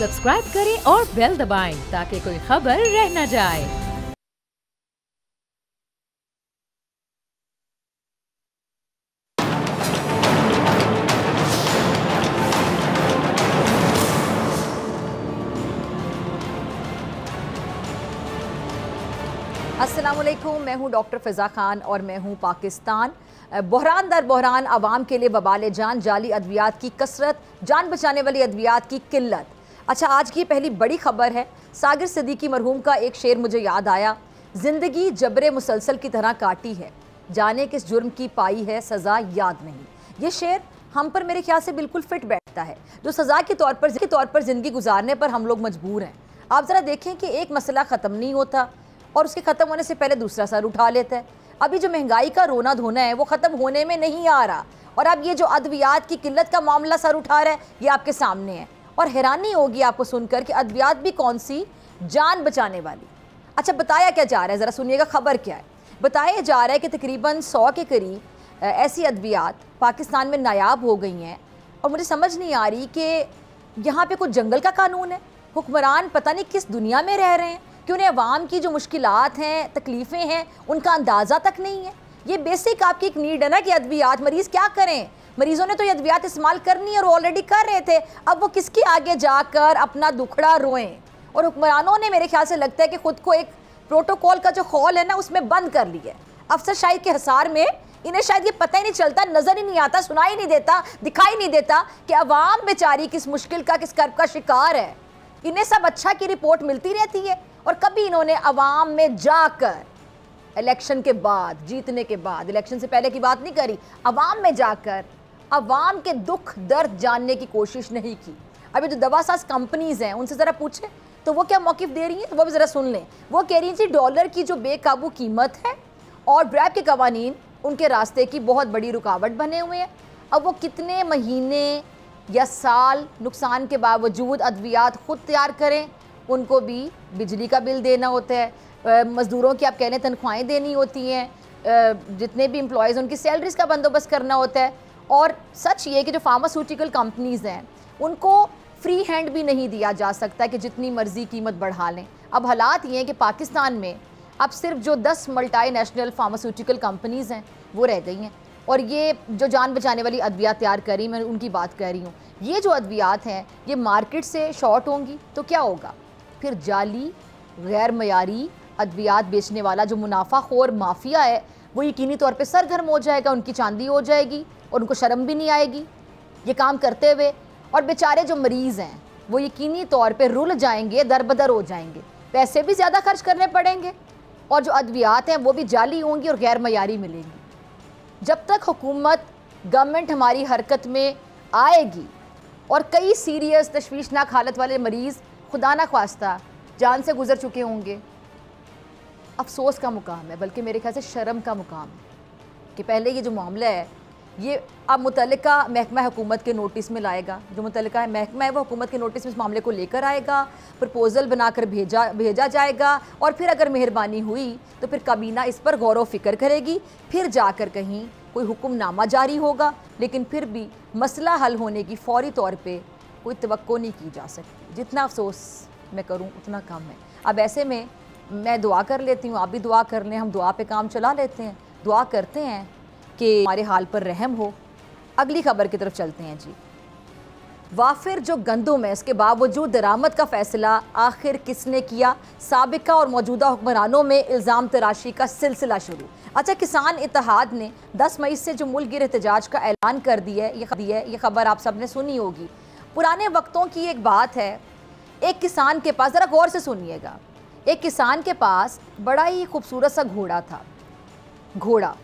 Subscribe करें और bell दबाएं ताकि कोई खबर रह न जाए। अस्सलामुअलैकुम, मैं हूं डॉक्टर फ़िज़ा खान और मैं हूं पाकिस्तान। बहरान दर बहरान आवाम के लिए वबाल जान, जाली अद्वियात की कसरत, जान बचाने वाली अद्वियात की किल्लत। अच्छा, आज की पहली बड़ी खबर है। सागिर सिद्दीकी मरहूम का एक शेर मुझे याद आया। ज़िंदगी जबरे मुसलसल की तरह काटी है, जाने किस जुर्म की पाई है सज़ा याद नहीं। ये शेर हम पर मेरे ख्याल से बिल्कुल फिट बैठता है, जो सज़ा के तौर पर ज़िंदगी गुजारने पर हम लोग मजबूर हैं। आप ज़रा देखें कि एक मसला ख़त्म नहीं होता और उसके ख़त्म होने से पहले दूसरा सर उठा लेता है। अभी जो महंगाई का रोना धोना है वो ख़त्म होने में नहीं आ रहा, और अब ये जो अद्वियात की किल्लत का मामला सर उठा रहा है, ये आपके सामने है। और हैरानी होगी आपको सुनकर कि अद्वियात भी कौन सी, जान बचाने वाली। अच्छा, बताया क्या जा रहा है, ज़रा सुनिएगा खबर क्या है। बताया जा रहा है कि तकरीबन 100 के करीब ऐसी अद्वियात पाकिस्तान में नायाब हो गई हैं, और मुझे समझ नहीं आ रही कि यहाँ पर कुछ जंगल का कानून है, हुक्मरान पता नहीं किस दुनिया में रह रहे हैं कि उन्हें अवाम की जो मुश्किलात हैं, तकलीफ़ें हैं, उनका अंदाज़ा तक नहीं है। ये बेसिक आपकी एक नीड है ना कि अद्वियात, मरीज़ क्या करें, मरीज़ों ने तो ये अद्वियात इस्तेमाल करनी है और ऑलरेडी कर रहे थे। अब वो किसके आगे जाकर अपना दुखड़ा रोएं। और हुक्मरानों ने मेरे ख्याल से लगता है कि ख़ुद को एक प्रोटोकॉल का जो खौल है ना उसमें बंद कर लिया है। अफसरशाही के हसार में इन्हें शायद ये पता ही नहीं चलता, नज़र ही नहीं आता, सुनाई नहीं देता, दिखाई नहीं देता कि अवाम बेचारी किस मुश्किल का, किस कर्ब का शिकार है। इन्हें सब अच्छा की रिपोर्ट मिलती रहती है, और कभी इन्होंने अवाम में जाकर इलेक्शन के बाद, जीतने के बाद, इलेक्शन से पहले की बात नहीं करी, अवाम में जाकर अवाम के दुख दर्द जानने की कोशिश नहीं की। अभी जो दवासाज कंपनीज हैं उनसे ज़रा पूछें तो वो क्या मौक़िफ़ दे रही हैं, तो वो भी ज़रा सुन लें। वो कह रही थी डॉलर की जो बेकाबू कीमत है और ब्रैब के कवानीन उनके रास्ते की बहुत बड़ी रुकावट बने हुए हैं। अब वो कितने महीने या साल नुकसान के बावजूद अद्वियात खुद तैयार करें, उनको भी बिजली का बिल देना होता है, मज़दूरों की आप कह लें तनख्वाहें देनी होती हैं, जितने भी एम्प्लॉयज़ उनकी सैलरीज़ का बंदोबस्त करना होता है। और सच ये कि जो फार्मास्यूटिकल कंपनीज़ हैं उनको फ्री हैंड भी नहीं दिया जा सकता कि जितनी मर्ज़ी कीमत बढ़ा लें। अब हालात ये हैं कि पाकिस्तान में अब सिर्फ जो 10 मल्टी नेशनल फार्मास्यूटिकल कंपनीज़ हैं वो रह गई हैं, और ये जो जान बचाने वाली अद्वियात तैयार करी, मैं उनकी बात कर रही हूँ। ये जो अद्वियात हैं ये मार्केट से शॉर्ट होंगी तो क्या होगा, फिर जाली गैर मयारी अद्वियात बेचने वाला जो मुनाफाखोर माफिया है वो यकीनी तौर पे सरगर्म हो जाएगा, उनकी चांदी हो जाएगी और उनको शर्म भी नहीं आएगी ये काम करते हुए। और बेचारे जो मरीज़ हैं वो यकीनी तौर पे रुल जाएंगे, दरबदर हो जाएंगे, पैसे भी ज़्यादा खर्च करने पड़ेंगे, और जो अद्वियात हैं वो भी जाली होंगी और गैर मयारी मिलेंगी। जब तक हुकूमत, गवर्नमेंट हमारी हरकत में आएगी और कई सीरियस तशवीशनाक हालत वाले मरीज़ खुदा ना ख्वास्ता जान से गुजर चुके होंगे, अफसोस का मुकाम है, बल्कि मेरे ख्याल से शर्म का मुकाम है कि पहले ये जो मामला है ये अब मुतल्लिका महकमा हुकूमत के नोटिस में लाएगा। जो मुतल्लिका महकमा है वो हुकूमत के नोटिस में इस मामले को लेकर आएगा, प्रपोज़ल बनाकर भेजा जाएगा, और फिर अगर मेहरबानी हुई तो फिर काबीना इस पर गौर व फिक्र करेगी, फिर जाकर कहीं कोई हुक्मनामा जारी होगा। लेकिन फिर भी मसला हल होने की फ़ौरी तौर पर कोई तवक्को नहीं की जा सकती। जितना अफसोस मैं करूं उतना कम है। अब ऐसे में मैं दुआ कर लेती हूँ, आप भी दुआ कर लें, हम दुआ पे काम चला लेते हैं, दुआ करते हैं कि हमारे हाल पर रहम हो। अगली खबर की तरफ चलते हैं जी। वाफिर जो गंदुम है इसके बावजूद दरामद का फ़ैसला आखिर किसने किया, साबिका और मौजूदा हुक्मरानों में इल्ज़ाम तराशी का सिलसिला शुरू। अच्छा, किसान इत्तेहाद ने 10 मई से जो मुल्क गिर एहतजाज का ऐलान कर दिया है, ये खबर आप सब ने सुनी होगी। पुराने वक्तों की एक बात है, एक किसान के पास, ज़रा गौर से सुनिएगा, एक किसान के पास बड़ा ही खूबसूरत सा घोड़ा था। घोड़ा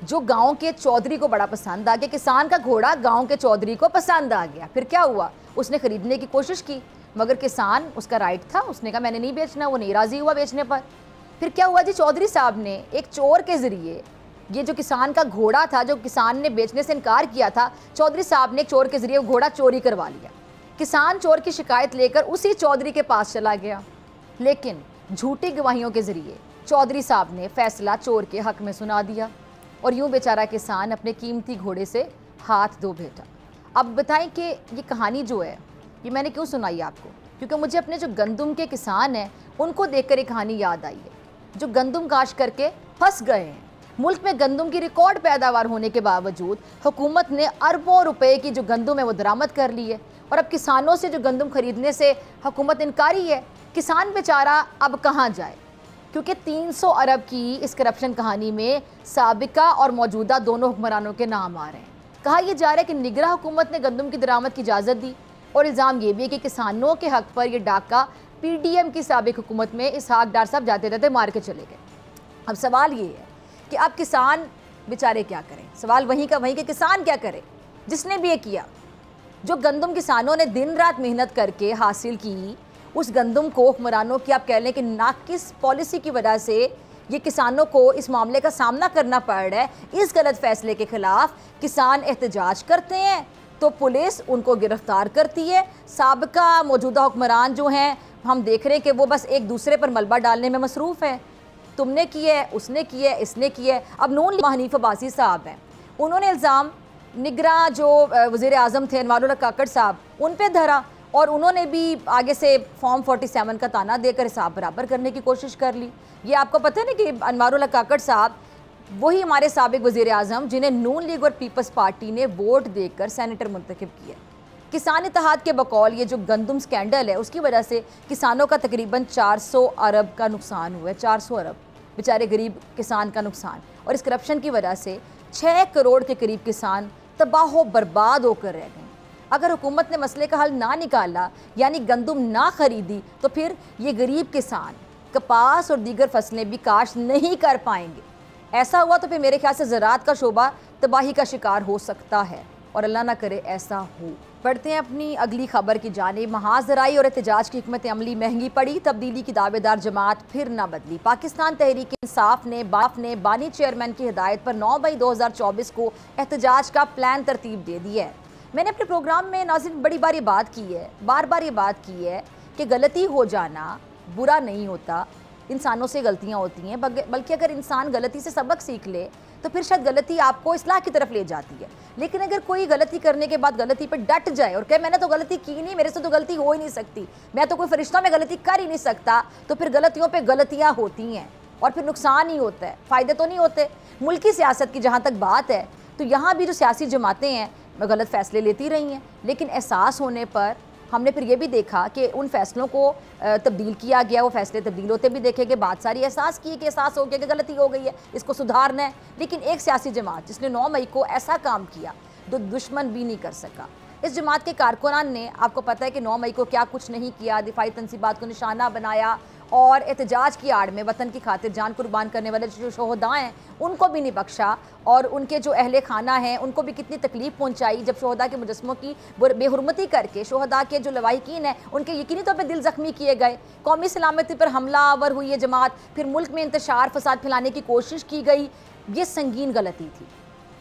जो गांव के चौधरी को बड़ा पसंद आ गया। किसान का घोड़ा गांव के चौधरी को पसंद आ गया। फिर क्या हुआ, उसने ख़रीदने की कोशिश की, मगर किसान, उसका राइट था, उसने कहा मैंने नहीं बेचना, वो नहीं राज़ी हुआ बेचने पर। फिर क्या हुआ जी, चौधरी साहब ने एक चोर के ज़रिए, ये जो किसान का घोड़ा था जो किसान ने बेचने से इनकार किया था, चौधरी साहब ने एक चोर के ज़रिए वो घोड़ा चोरी करवा लिया। किसान चोर की शिकायत लेकर उसी चौधरी के पास चला गया, लेकिन झूठी गवाहियों के ज़रिए चौधरी साहब ने फ़ैसला चोर के हक़ में सुना दिया, और यूँ बेचारा किसान अपने कीमती घोड़े से हाथ धो बैठा। अब बताएं कि ये कहानी जो है ये मैंने क्यों सुनाई आपको, क्योंकि मुझे अपने जो गंदम के किसान हैं उनको देखकर एक कहानी याद आई है, जो गंदम काश करके फंस गए हैं। मुल्क में गंदम की रिकॉर्ड पैदावार होने के बावजूद हुकूमत ने अरबों रुपए की जो गंदम है वो दरामद कर ली है, और अब किसानों से जो गंदम खरीदने से हुकूमत इनकारी है। किसान बेचारा अब कहाँ जाए, क्योंकि 300 अरब की इस करप्शन कहानी में साबिका और मौजूदा दोनों हुक्मरानों के नाम आ रहे हैं। कहा यह जा रहा है कि निगरान हुकूमत ने गंदम की दरामद की इजाज़त दी, और इल्ज़ाम ये भी है कि किसानों के हक़ पर यह डाका PDM की साबिक हुकूमत में इसहाक डार साहब जाते जाते मार के चले गए। अब सवाल ये है कि अब किसान बेचारे क्या करें। सवाल वहीं का वहीं कि किसान क्या करे जिसने भी ये किया। जो गंदम किसानों ने दिन रात मेहनत करके हासिल की, उस गंदम को हुक्मरानों की आप कह लें कि नाकिस पॉलिसी की वजह से ये किसानों को इस मामले का सामना करना पड़ रहा है। इस गलत फैसले के खिलाफ किसान एहतजाज करते हैं तो पुलिस उनको गिरफ्तार करती है। साबिका मौजूदा हुक्मरान जो हैं, हम देख रहे हैं कि वो बस एक दूसरे पर मलबा डालने में मसरूफ़ है। तुमने किया है, उसने किया है, इसने किया है। अब नून हनीफ अब्बासी साहब हैं, उन्होंने इल्ज़ाम निगरां जो वज़ीर आज़म थे अनवारुल हक काकड़ साहब उन पे धरा, और उन्होंने भी आगे से फॉर्म 47 का ताना देकर हिसाब बराबर करने की कोशिश कर ली। ये आपको पता है ना कि अनवारुल हक काकड़ साहब वही हमारे साबिक वज़ीर आज़म जिन्हें नून लीग और पीपल्स पार्टी ने वोट देकर सेनेटर मुंतखब किया। किसान इत्तेहाद के बकौल ये जो गंदम स्कैंडल है उसकी वजह से किसानों का तकरीबन 400 अरब का नुकसान हुआ है। 400 अरब बेचारे गरीब किसान का नुकसान, और इस करप्शन की वजह से 6 करोड़ के करीब किसान तबाह बर्बाद होकर रह गए। अगर हुकूमत ने मसले का हल ना निकाला, यानी गंदम ना खरीदी, तो फिर ये गरीब किसान कपास और दीगर फसलें भी काश्त नहीं कर पाएंगे। ऐसा हुआ तो फिर मेरे ख्याल से ज़राअत का शोबा तबाही का शिकार हो सकता है, और अल्लाह ना करे ऐसा हो। बढ़ते हैं अपनी अगली खबर की जानिब। महाज ज़राई और एहतजाज की हिकमत अमली महंगी पड़ी, तब्दीली की दावेदार जमात फिर ना बदली। पाकिस्तान तहरीक इंसाफ ने बानी चेयरमैन की हिदायत पर 9 मई 2024 को एहतजाज का प्लान तरतीब दे दिया है। मैंने अपने प्रोग्राम में नाज़रीन बड़ी बार ये बात की है, बार बार ये बात की है कि गलती हो जाना बुरा नहीं होता, इंसानों से गलतियां होती हैं, बल्कि अगर इंसान गलती से सबक सीख ले तो फिर शायद गलती आपको इस्लाह की तरफ ले जाती है। लेकिन अगर कोई गलती करने के बाद गलती पर डट जाए और कहे मैंने तो गलती की नहीं, मेरे से तो गलती हो ही नहीं सकती, मैं तो कोई फरिश्ता में गलती कर ही नहीं सकता, तो फिर गलतियों पर गलतियाँ होती हैं और फिर नुकसान ही होता है, फ़ायदे तो नहीं होते। मुल्की सियासत की जहाँ तक बात है तो यहाँ भी जो सियासी जमातें हैं गलत फ़ैसले लेती रही हैं, लेकिन एहसास होने पर हमने फिर ये भी देखा कि उन फैसलों को तब्दील किया गया, वो फैसले तब्दील होते भी देखे कि बात सारी एहसास की कि एहसास हो गया कि गलती हो गई है, इसको सुधारना है। लेकिन एक सियासी जमात जिसने 9 मई को ऐसा काम किया जो दुश्मन भी नहीं कर सका, इस जमात के कारकुनान ने, आपको पता है कि 9 मई को क्या कुछ नहीं किया, दिफाई तनसीबात को निशाना बनाया और एहतजाज की आड़ में वतन की खातिर जान कुर्बान करने वाले जो शोहदा हैं उनको भी नहीं बख्शा, और उनके जो अहले खाना हैं उनको भी कितनी तकलीफ़ पहुंचाई जब शोहदा के मुजस्मों की बेहुरमती करके शोहदा के जो लवाहिकीन हैं उनके यकीनी तौर पर दिल ज़ख्मी किए गए। कौमी सलामती पर हमला आवर हुई है जमात, फिर मुल्क में इंतशार फसाद फैलाने की कोशिश की गई। ये संगीन गलती थी।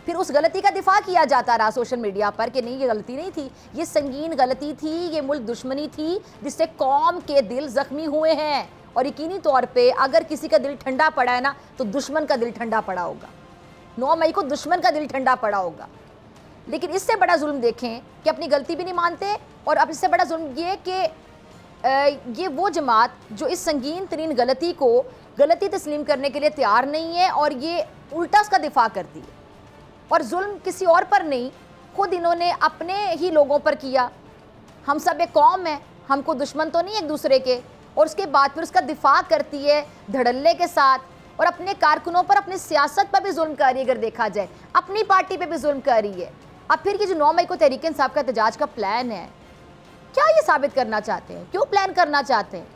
फिर उस गलती का दिफा किया जाता रहा सोशल मीडिया पर कि नहीं ये गलती नहीं थी, ये संगीन गलती थी, ये मुल्क दुश्मनी थी जिससे कौम के दिल ज़ख्मी हुए हैं। और यकीनी तौर पे अगर किसी का दिल ठंडा पड़ा है ना तो दुश्मन का दिल ठंडा पड़ा होगा। 9 मई को दुश्मन का दिल ठंडा पड़ा होगा। लेकिन इससे बड़ा जुल्म देखें कि अपनी गलती भी नहीं मानते, और अब इससे बड़ा जुल्म ये कि ये वो जमात जो इस संगीन तरीन गलती को गलती तस्लीम करने के लिए तैयार नहीं है और ये उल्टा उसका दिफा करती है। और जुल्म किसी और पर नहीं, खुद इन्होंने अपने ही लोगों पर किया। हम सब एक कौम है, हमको दुश्मन तो नहीं एक दूसरे के, और उसके बाद फिर उसका दिफा करती है धड़ल्ले के साथ, और अपने कारकुनों पर, अपनी सियासत पर भी जुल्म कर रही है। अगर देखा जाए अपनी पार्टी पे भी जुल्म कर रही है। अब फिर ये जो 9 मई को तहरीक इंसाफ का एहतजाज का प्लान है, क्या ये साबित करना चाहते हैं, क्यों प्लान करना चाहते हैं?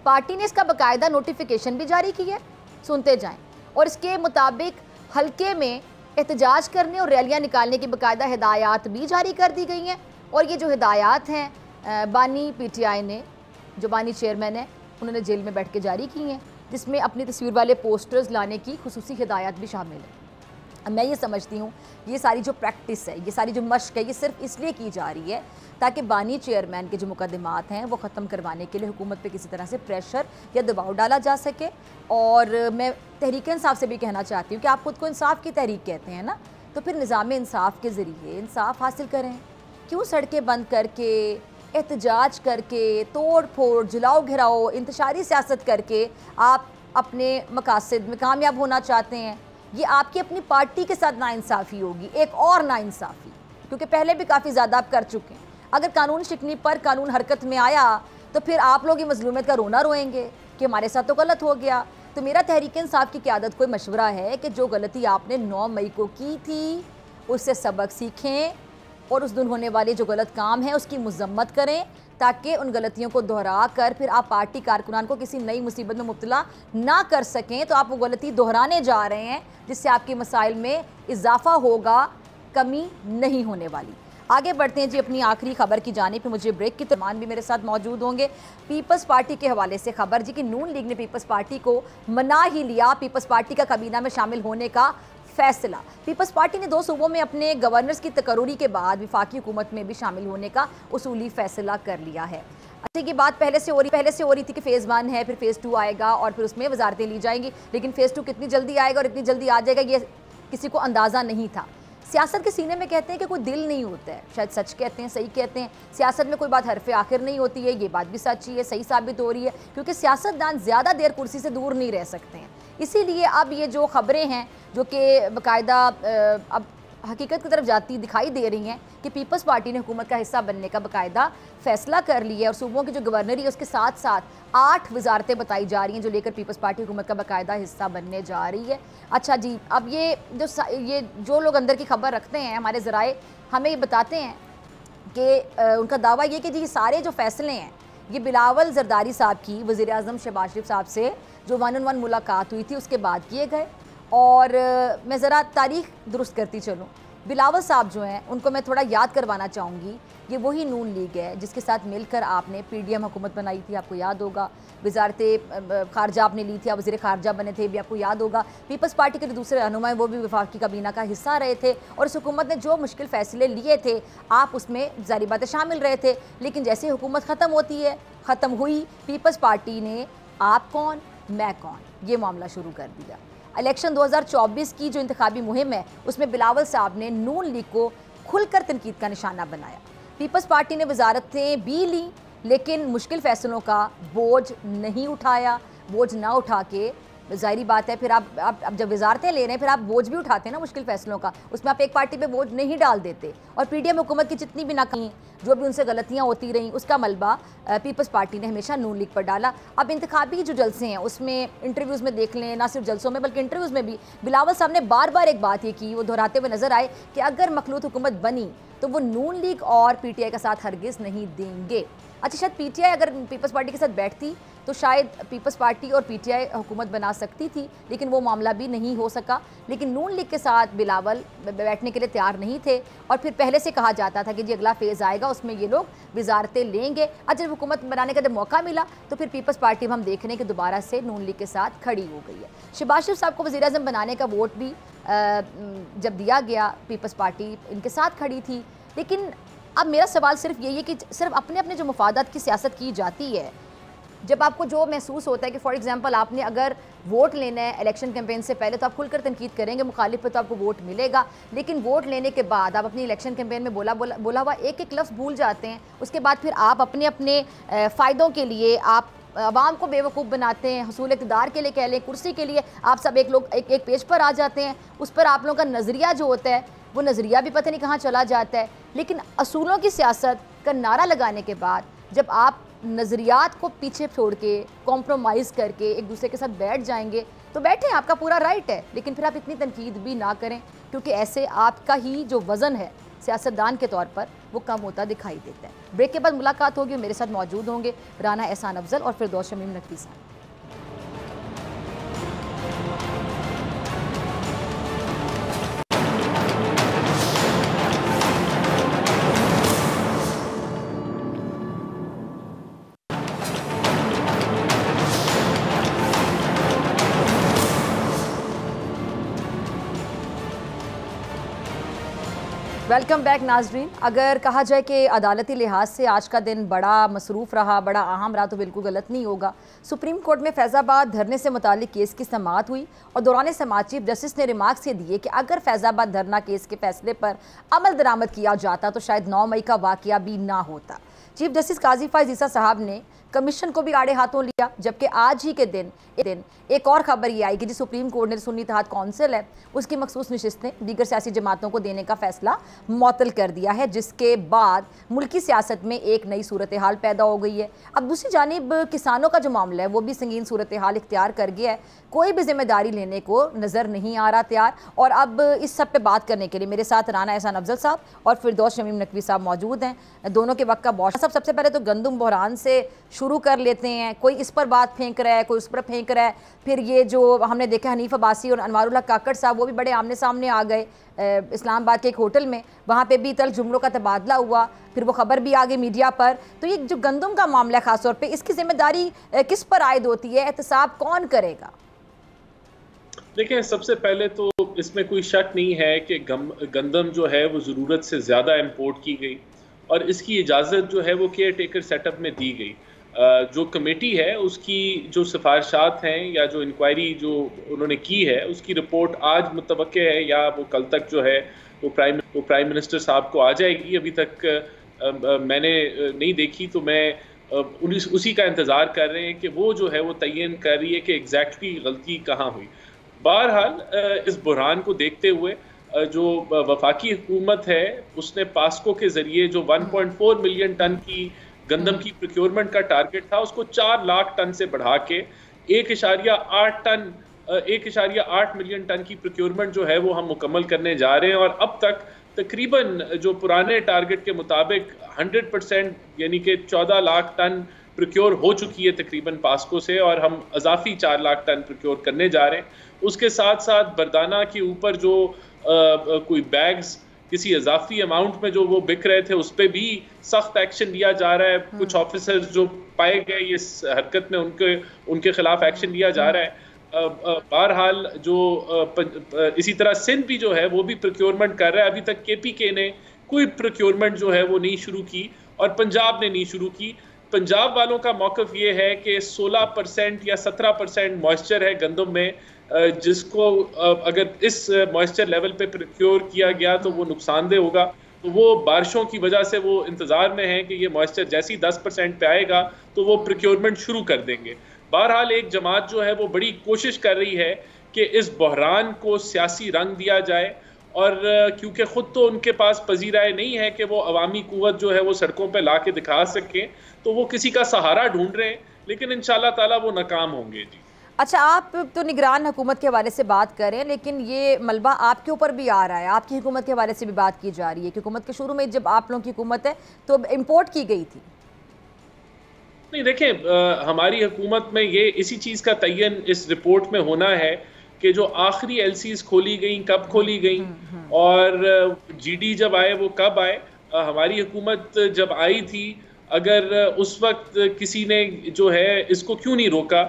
पार्टी ने इसका बाकायदा नोटिफिकेशन भी जारी की है, सुनते जाएं, और इसके मुताबिक हल्के में एहतजाज करने और रैलियाँ निकालने की बाकायदा हिदायत भी जारी कर दी गई हैं। और ये जो हिदायत हैं बानी PTI ने, जो बानी चेयरमैन है, उन्होंने जेल में बैठ के जारी की हैं, जिसमें अपनी तस्वीर वाले पोस्टर्स लाने की खुसूसी हिदायत भी शामिल है। मैं ये समझती हूँ ये सारी जो प्रैक्टिस है, ये सारी जो मश्क है, ये सिर्फ इसलिए की जा रही है ताकि बानी चेयरमैन के जो मुकदमात हैं वो ख़त्म करवाने के लिए हुकूमत पे किसी तरह से प्रेशर या दबाव डाला जा सके। और मैं तहरीक इंसाफ से भी कहना चाहती हूँ कि आप खुद को इंसाफ की तहरीक कहते हैं ना, तो फिर निज़ाम इंसाफ के ज़रिए इंसाफ हासिल करें। क्यों सड़कें बंद करके एहतजाज करके, तोड़ फोड़, जलाओ घिराओ, इंतशारी सियासत करके आप अपने मकासद में कामयाब होना चाहते हैं, ये आपकी अपनी पार्टी के साथ नाइंसाफ़ी होगी, एक और नाइंसाफ़ी, क्योंकि पहले भी काफ़ी ज़्यादा आप कर चुके हैं। अगर कानून शिकनी पर कानून हरकत में आया तो फिर आप लोग ये मजलूमियत का रोना रोएंगे कि हमारे साथ तो गलत हो गया। तो मेरा तहरीक इंसाफ की क़यादत को मशवरा है कि जो गलती आपने 9 मई को की थी उससे सबक सीखें और उस दिन होने वाले जो गलत काम है उसकी मजम्मत करें, ताकि उन गलतियों को दोहरा कर फिर आप पार्टी कारकुनान को किसी नई मुसीबत में मुब्तला ना कर सकें। तो आप वो गलती दोहराने जा रहे हैं जिससे आपके मसाइल में इजाफा होगा, कमी नहीं होने वाली। आगे बढ़ते हैं जी अपनी आखिरी खबर की जाने पे। मुझे ब्रेक की तमाम भी मेरे साथ मौजूद होंगे। पीपल्स पार्टी के हवाले से खबर जी कि नून लीग ने पीपल्स पार्टी को मना ही लिया, पीपल्स पार्टी का काबीना में शामिल होने का फैसला। पीपल्स पार्टी ने 2 सूबों में अपने गवर्नर्स की तकर्री के बाद विफाकी हुकूमत में भी शामिल होने का उसूली फैसला कर लिया है। अच्छा, ये बात पहले से हो रही थी कि फ़ेज़ 1 है, फिर फ़ेज़ 2 आएगा और फिर उसमें वजारतें ली जाएंगी, लेकिन फ़ेज़ 2 कितनी जल्दी आएगा और इतनी जल्दी आ जाएगा ये किसी को अंदाज़ा नहीं था। सियासत के सीने में कहते हैं कि कोई दिल नहीं होता है, शायद सच कहते हैं, सही कहते हैं। सियासत में कोई बात हरफ़े आखिर नहीं होती है, ये बात भी सच्ची है, सही साबित हो रही है, क्योंकि सियासतदान ज़्यादा देर कुर्सी से दूर नहीं रह सकते हैं। इसीलिए अब ये जो ख़बरें हैं जो कि बाकायदा अब हकीकत की तरफ जाती दिखाई दे रही हैं कि पीपल्स पार्टी ने हुकूमत का हिस्सा बनने का बाकायदा फ़ैसला कर लिया है और सूबों की जो गवर्नरी है उसके साथ साथ 8 वजारतें बताई जा रही हैं जो लेकर पीपल्स पार्टी हुकूमत का बाकायदा हिस्सा बनने जा रही है। अच्छा जी, अब ये जो लोग अंदर की खबर रखते हैं, हमारे ज़राए हमें ये बताते हैं कि उनका दावा ये कि जी सारे जो फ़ैसले हैं ये बिलावल जरदारी साहब की वज़ीर आज़म शहबाज शरीफ साहब से जो 1-on-1 मुलाकात हुई थी उसके बाद किए गए। और मैं ज़रा तारीख़ दुरुस्त करती चलूँ, बिलावल साहब जो हैं उनको मैं थोड़ा याद करवाना चाहूँगी। ये वही नून लीग है जिसके साथ मिलकर आपने PDM हुकूमत बनाई थी, आपको याद होगा। वज़ारत ख़ारजा आपने ली थी, आप वज़ीर ख़ारजा बने थे, भी आपको याद होगा। पीपल्स पार्टी के जो दूसरे रहनुमा हैं वो भी वफाकी काबीना का हिस्सा रहे थे और इस हुकूमत ने जो मुश्किल फ़ैसले लिए थे आप उसमें ज़ाहिर बात शामिल रहे थे। लेकिन जैसे हुकूमत ख़त्म होती है, ख़त्म हुई, पीपल्स पार्टी ने आप कौन मैं कौन ये मामला शुरू कर दिया। इलेक्शन 2024 की जो इंतखाबी मुहिम है उसमें बिलावल साहब ने नून लीग को खुलकर तनकीद का निशाना बनाया। पीपल्स पार्टी ने वजारतें भी ली लेकिन मुश्किल फ़ैसलों का बोझ नहीं उठाया। बोझ ना उठा के ज़ाहिरी बात है फिर आप जब वजारतें ले रहे हैं फिर आप बोझ भी उठाते हैं ना मुश्किल फ़ैसलों का, उसमें आप एक पार्टी पे बोझ नहीं डाल देते। और PDM हुकूमत की जितनी भी नाकामी जो भी उनसे गलतियाँ होती रहीं उसका मलबा पीपल्स पार्टी ने हमेशा नून लीग पर डाला। अब इंतखाबी जो जलसे हैं उसमें इंटरव्यूज़ में देख लें, ना सिर्फ जलसों में बल्कि इंटरव्यूज़ में भी बिलावल साहब ने बार बार एक बात ये की, वो दोहराते हुए नज़र आए कि अगर मखलूत हुकूमत बनी तो वो नून लीग और PTI का साथ हरगिज़ नहीं देंगे। अच्छा, शायद PTI अगर पीपल्स पार्टी के साथ बैठती तो शायद पीपल्स पार्टी और PTI हुकूमत बना सकती थी, लेकिन वो मामला भी नहीं हो सका। लेकिन नून लीग के साथ बिलावल बैठने के लिए तैयार नहीं थे और फिर पहले से कहा जाता था कि जी अगला फेज़ आएगा उसमें ये लोग वजारतें लेंगे। जब हुकूमत बनाने का जब मौका मिला तो फिर पीपल्स पार्टी हम देख रहे हैं कि दोबारा से नून लीग के साथ खड़ी हो गई है। शहबाज शरीफ साहब को वज़ीर आज़म बनाने का वोट भी जब दिया गया पीपल्स पार्टी इनके साथ खड़ी थी। लेकिन अब मेरा सवाल सिर्फ यही है कि सिर्फ अपने अपने जो मफादात की सियासत की जाती है, जब आपको जो महसूस होता है कि फॉर एग्जांपल आपने अगर वोट लेना है इलेक्शन कैंपेन से पहले तो आप खुलकर तनकीद करेंगे, मुखालिफ पे तो आपको वोट मिलेगा, लेकिन वोट लेने के बाद आप अपनी इलेक्शन कैंपेन में बोला हुआ एक एक लफ्ज़ भूल जाते हैं। उसके बाद फिर आप अपने अपने फ़ायदों के लिए आप आवाम को बेवकूफ़ बनाते हैं, हसूल इक़्तिदार के लिए कह लें, कुर्सी के लिए आप सब एक पेज पर आ जाते हैं। उस पर आप लोगों का नज़रिया जो होता है वो नज़रिया भी पता नहीं कहाँ चला जाता है। लेकिन असूलों की सियासत का नारा लगाने के बाद जब आप नज़रियात को पीछे छोड़ के कॉम्प्रोमाइज़ करके एक दूसरे के साथ बैठ जाएंगे तो बैठें, आपका पूरा राइट है, लेकिन फिर आप इतनी तनकीद भी ना करें क्योंकि ऐसे आपका ही जो वज़न है सियासतदान के तौर पर वो कम होता दिखाई देता है। ब्रेक के बाद मुलाकात होगी, मेरे साथ मौजूद होंगे राना एहसान अफजल और फिरदौस शमीम नकवी साहब। वेलकम बैक नाजरीन। अगर कहा जाए कि अदालती लिहाज से आज का दिन बड़ा मसरूफ़ रहा, बड़ा अहम रहा तो बिल्कुल गलत नहीं होगा। सुप्रीम कोर्ट में फैज़ाबाद धरने से मुतालिक केस की समाअत हुई और दौरान समाअत चीफ जस्टिस ने रिमार्क्स ये दिए कि अगर फैज़ाबाद धरना केस के फैसले पर अमल दरामद किया जाता तो शायद 9 मई का वाक़या भी ना होता। चीफ जस्टिस काजी फायज ईसा साहब ने कमीशन को भी आड़े हाथों लिया, जबकि आज ही के दिन एक और खबर ये आई कि जी सुप्रीम कोर्ट ने सुन्नी इत्तेहाद कौंसिल है उसकी मखसूस नशिस्तें दीगर सियासी जमातों को देने का फैसला मुअत्तल कर दिया है, जिसके बाद मुल्की सियासत में एक नई सूरत हाल पैदा हो गई है। अब दूसरी जानिब किसानों का जो मामला है वो भी संगीन सूरत हाल इख्तियार कर गया है, कोई भी जिम्मेदारी लेने को नज़र नहीं आ रहा तैयार। और अब इस सब पे बात करने के लिए मेरे साथ राना एहसान अफजल साहब और फिरदौस शमीम नकवी साहब मौजूद हैं, दोनों के वक्त का बहुत। सब सबसे पहले तो गंदम बहरान से शुरू कर लेते हैं। कोई इस पर बात फेंक रहा है, कोई उस पर फेंक रहा है, फिर ये जो हमने देखा हनीफ अब्बासी और अनवारुल्लाह काकड़ साहब वो भी बड़े आमने सामने आ गए इस्लामाबाद के एक होटल में, वहाँ पे भी तल जुमलों का तबादला हुआ, फिर वो खबर भी आ गई मीडिया पर। तो ये जो गंदम का मामला है ख़ासतौर पे, इसकी जिम्मेदारी किस पर आयद होती है, एहतसाब कौन करेगा? देखिए, सबसे पहले तो इसमें कोई शक नहीं है कि गंदम जो है वो ज़रूरत से ज़्यादा इंपोर्ट की गई और इसकी इजाज़त जो है वो केयर टेकर सेटअप में दी गई। जो कमेटी है उसकी जो सिफारिशात हैं या जो इंक्वायरी जो उन्होंने की है उसकी रिपोर्ट आज मुतवक्के है या वो कल तक जो है वो प्राइम मिनिस्टर साहब को आ जाएगी। अभी तक मैंने नहीं देखी, तो मैं उसी का इंतज़ार कर रहे हैं कि वो जो है वो तयन कर रही है कि एग्जैक्टली गलती कहाँ हुई। बहरहाल इस बुरहान को देखते हुए जो वफाकी हुकूमत है उसने पास्को के ज़रिए जो 1.4 मिलियन टन की गंदम की प्रोक्योरमेंट का टारगेट था उसको 4 लाख टन से बढ़ा के 1.8 मिलियन टन की प्रोक्योरमेंट जो है वो हम मुकम्मल करने जा रहे हैं। और अब तक तकरीबन जो पुराने टारगेट के मुताबिक 100% यानी कि 14 लाख टन प्रोक्योर हो चुकी है तकरीबन पास्को से, और हम अजाफी 4 लाख टन प्रोक्योर करने जा रहे हैं। उसके साथ साथ बरदाना के ऊपर जो कोई बैग्स किसी अजाफी अमाउंट में जो वो बिक रहे थे उस पर भी सख्त एक्शन लिया जा रहा है। कुछ ऑफिसर्स जो पाए गए इस हरकत में उनके खिलाफ एक्शन लिया जा रहा है। बहरहाल जो इसी तरह सिंध भी जो है वो भी प्रोक्योरमेंट कर रहा है। अभी तक KPK ने कोई प्रोक्योरमेंट जो है वो नहीं शुरू की और पंजाब ने नहीं शुरू की। पंजाब वालों का मौक़िफ़ ये है कि 16% या 17% मॉइस्चर है गंदम में, जिसको अगर इस मॉइस्चर लेवल पे प्रोक्योर किया गया तो वो नुकसानदेह होगा। तो वो बारिशों की वजह से वो इंतज़ार में है कि ये मॉइस्चर जैसे ही 10% पे आएगा तो वो प्रोक्योरमेंट शुरू कर देंगे। बहरहाल एक जमात जो है वो बड़ी कोशिश कर रही है कि इस बहरान को सियासी रंग दिया जाए, और क्योंकि ख़ुद तो उनके पास पजीराए नहीं है कि वो अवामी क़ुव्वत जो है वो सड़कों पर ला के दिखा सकें, तो वो किसी का सहारा ढूंढ रहे हैं, लेकिन इंशाल्लाह ताला वो नाकाम होंगे। जी अच्छा, आप तो निगरान हुकूमत के हवाले से बात करें, लेकिन ये मलबा आपके ऊपर भी आ रहा है, आपकी हुकूमत के हवाले से भी बात की जा रही है कि हुकूमत के शुरू में जब आप लोगों की हुकूमत है तो इम्पोर्ट की गई थी। नहीं, देखें, हमारी हुकूमत में ये इसी चीज़ का तयन इस रिपोर्ट में होना है कि जो आखिरी LCs खोली गई कब खोली गई और GD जब आए वो कब आए। हमारी हुकूमत जब आई थी, अगर उस वक्त किसी ने जो है इसको क्यों नहीं रोका,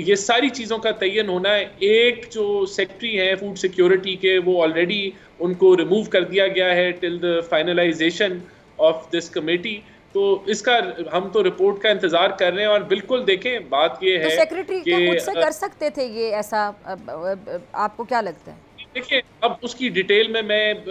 ये सारी चीज़ों का तयन होना है। एक जो सेक्रेटरी हैं फूड सिक्योरिटी के, वो ऑलरेडी उनको रिमूव कर दिया गया है till the finalisation of this committee. तो इसका हम तो रिपोर्ट का इंतजार कर रहे हैं। और बिल्कुल देखें, बात ये है सेक्रेटरी क्या खुद से कर सकते थे ये ऐसा, आपको क्या लगता है? देखिए, अब उसकी डिटेल में मैं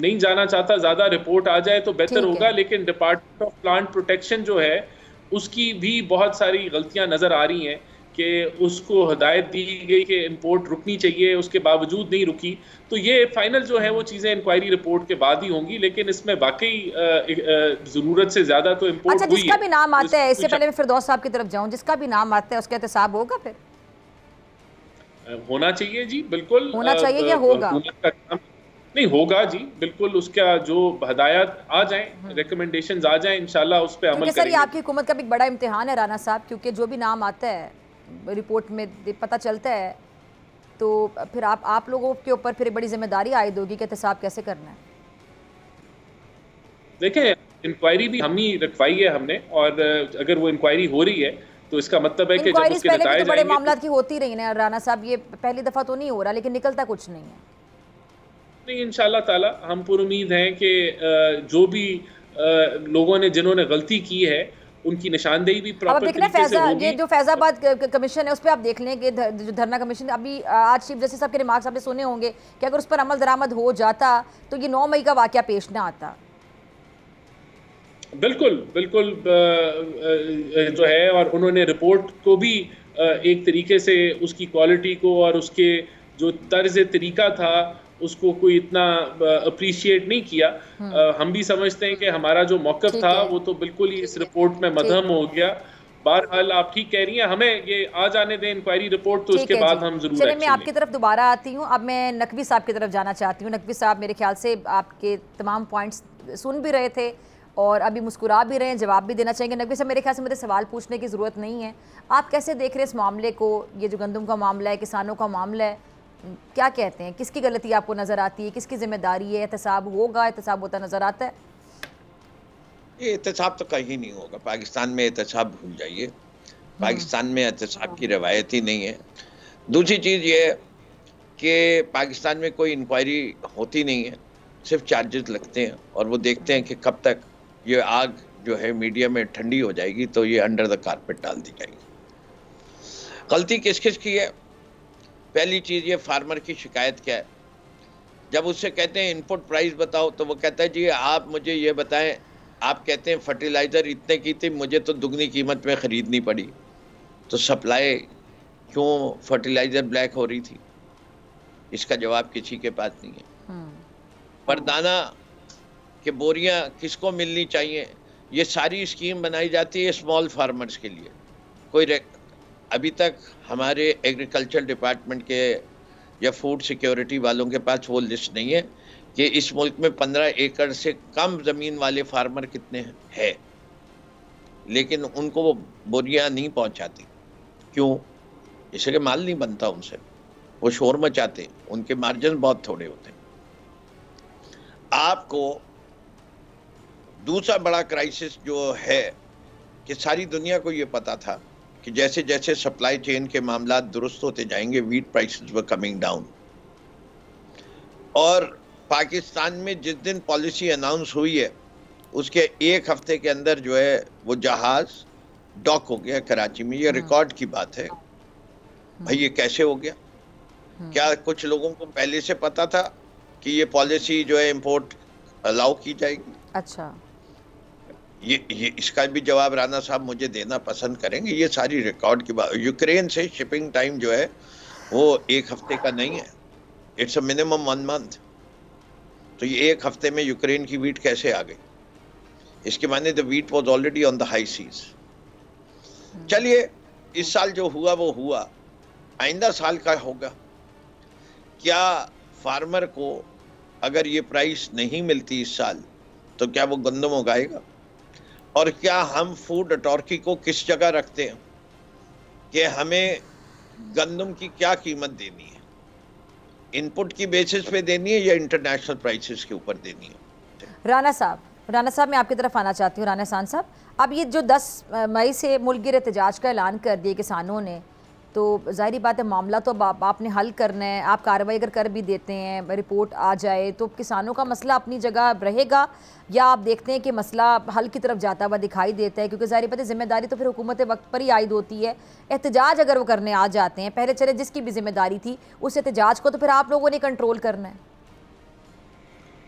नहीं जाना चाहता, ज़्यादा रिपोर्ट आ जाए तो बेहतर होगा, लेकिन डिपार्टमेंट ऑफ प्लांट प्रोटेक्शन जो है उसकी भी बहुत सारी गलतियां नज़र आ रही हैं कि उसको हदायत दी गई कि इंपोर्ट रुकनी चाहिए, उसके बावजूद नहीं रुकी। तो ये फाइनल जो है वो चीज़ें इंक्वायरी रिपोर्ट के बाद ही होंगी, लेकिन इसमें वाकई ज़रूरत से ज़्यादा तो इंपोर्ट अच्छा, जिसका भी नाम आता है, इससे पहले मैं फिरदौस साहब की तरफ जाऊँ, जिसका भी नाम आता है उसका एहतसाब होगा, फिर होना चाहिए। जी बिल्कुल होना चाहिए या होगा? नहीं, होगा जी, बिल्कुल। उसका जो हदायत आ जाए, रिकमेंडेशंस आ जाए, इंशाल्लाह उस पे अमल करेंगे। सर, ये आपकी हुकूमत का भी बड़ा इम्तिहान है राना साहब, क्योंकि जो भी नाम आता है रिपोर्ट में पता चलता है, तो फिर आप लोगों के ऊपर फिर बड़ी जिम्मेदारी आयद होगी कि एहतसाब कैसे करना है। देखें, इंक्वायरी भी हम ही रखवाई है हमने, और अगर वो इंक्वायरी हो रही है तो इसका मतलब है कि जब उसके नतीजे तो बड़े मामला की होती रही ना राना साहब, ये पहली दफ़ा तो नहीं हो रहा, लेकिन निकलता कुछ नहीं है। नहीं, इंशाल्लाह ताला हम पूरी उम्मीद हैं कि जो भी लोगों ने जिन्होंने गलती की है उनकी निशानदेही भी प्रॉपर तरीके से होगी। ये जो फैजाबाद कमीशन है उस पर आप देख लें कि जो धरना कमीशन, अभी आज चीफ जस्टिस साहब के रिमार्क्स आपने सुने होंगे कि अगर उस पर अमल दरामद हो जाता तो ये 9 मई का वाकया पेश ना आता। बिल्कुल बिल्कुल जो है, और उन्होंने रिपोर्ट को भी एक तरीके से उसकी क्वालिटी को और उसके जो तर्ज तरीका था उसको कोई इतना अप्रिशिएट नहीं किया। हम भी समझते हैं कि हमारा जो मौक़िफ़ था वो तो बिल्कुल ही इस रिपोर्ट में मदहम हो गया। बहरहाल आप ठीक कह रही हैं, हमें ये आ जाने दें इंक्वायरी रिपोर्ट, तो उसके बाद हम जरूर चलिए मैं आपकी तरफ दोबारा आती हूँ। अब मैं नकवी साहब की तरफ जाना चाहती हूँ। नकवी साहब मेरे ख्याल से आपके तमाम पॉइंट्स सुन भी रहे थे और अभी मुस्कुरा भी रहे हैं, जवाब भी देना चाहेंगे। नकवी साहब मेरे ख्याल से मुझे सवाल पूछने की ज़रूरत नहीं है, आप कैसे देख रहे हैं इस मामले को? ये जो गंदम का मामला है, किसानों का मामला है, क्या कहते हैं, किसकी गलती आपको नज़र आती है, किसकी जिम्मेदारी है? एहतसाब होगा, एहतसाब होता नज़र आता है? ये एहतसाब तो कहीं नहीं होगा। पाकिस्तान में एहतसाब भूल जाइए, पाकिस्तान में एहतसाब की रवायत ही नहीं है। दूसरी चीज़ ये है कि पाकिस्तान में कोई इंक्वायरी होती नहीं है, सिर्फ चार्जेस लगते हैं और वो देखते हैं कि कब तक ये आग जो है मीडिया में ठंडी हो जाएगी तो ये अंडर द कारपेट डाल दी जाएगी। गलती किस किस की है? पहली चीज़ ये फार्मर की शिकायत क्या है? जब उससे कहते हैं इनपुट प्राइस बताओ तो वो कहता है जी आप मुझे ये बताएं, आप कहते हैं फर्टिलाइज़र इतने की थी, मुझे तो दुगनी कीमत में ख़रीदनी पड़ी, तो सप्लाई क्यों फर्टिलाइज़र ब्लैक हो रही थी? इसका जवाब किसी के पास नहीं है। परदाना के बोरियां किसको मिलनी चाहिए? ये सारी स्कीम बनाई जाती है स्मॉल फार्मर्स के लिए। कोई अभी तक हमारे एग्रीकल्चर डिपार्टमेंट के या फूड सिक्योरिटी वालों के पास वो लिस्ट नहीं है कि इस मुल्क में 15 एकड़ से कम ज़मीन वाले फार्मर कितने हैं, लेकिन उनको वो बोरियां नहीं पहुंचाती। क्यों? इसलिए माल नहीं बनता उनसे, वो शोर मचाते, उनके मार्जिन बहुत थोड़े होते हैं। आपको दूसरा बड़ा क्राइसिस जो है कि सारी दुनिया को ये पता था कि जैसे जैसे सप्लाई चेन के मामला दुरुस्त होते जाएंगे, wheat prices were coming down. और पाकिस्तान में जिस दिन पॉलिसी अनाउंस हुई है उसके एक हफ्ते के अंदर जो है वो जहाज डॉक हो गया कराची में। ये रिकॉर्ड की बात है भाई, ये कैसे हो गया? क्या कुछ लोगों को पहले से पता था कि ये पॉलिसी जो है इंपोर्ट अलाउ की जाएगी? अच्छा, ये इसका भी जवाब राणा साहब मुझे देना पसंद करेंगे। ये सारी रिकॉर्ड की बात। यूक्रेन से शिपिंग टाइम जो है वो एक हफ्ते का नहीं है, इट्स अ मिनिमम 1 मंथ। तो ये एक हफ्ते में यूक्रेन की वीट कैसे आ गई? इसके माने the wheat was already on the high seas. चलिए, इस साल जो हुआ वो हुआ, आइंदा साल का होगा। क्या फार्मर को अगर ये प्राइस नहीं मिलती इस साल तो क्या वो गंदम उगाएगा? और क्या हम फूड अथॉरिटी को किस जगह रखते हैं कि हमें गंदम की क्या कीमत देनी है? इनपुट की बेसिस पे देनी है या इंटरनेशनल प्राइसेस के ऊपर देनी है? राणा साहब मैं आपकी तरफ आना चाहती हूँ। राणा खान साहब, अब ये जो 10 मई से मुल्क एहतजाज का ऐलान कर दिया किसानों ने, तो ज़ाहिरी बात है मामला तो आपने हल करना है। आप कार्रवाई अगर कर भी देते हैं, रिपोर्ट आ जाए, तो किसानों का मसला अपनी जगह रहेगा या आप देखते हैं कि मसला हल की तरफ जाता हुआ दिखाई देता है? क्योंकि ज़ाहिरी बात है जिम्मेदारी तो फिर हुकूमत वक्त पर ही आयद होती है। एहतजाज अगर वो करने आ जाते हैं, पहले चले जिसकी भी जिम्मेदारी थी उस एहतजाज को तो फिर आप लोगों ने कंट्रोल करना है।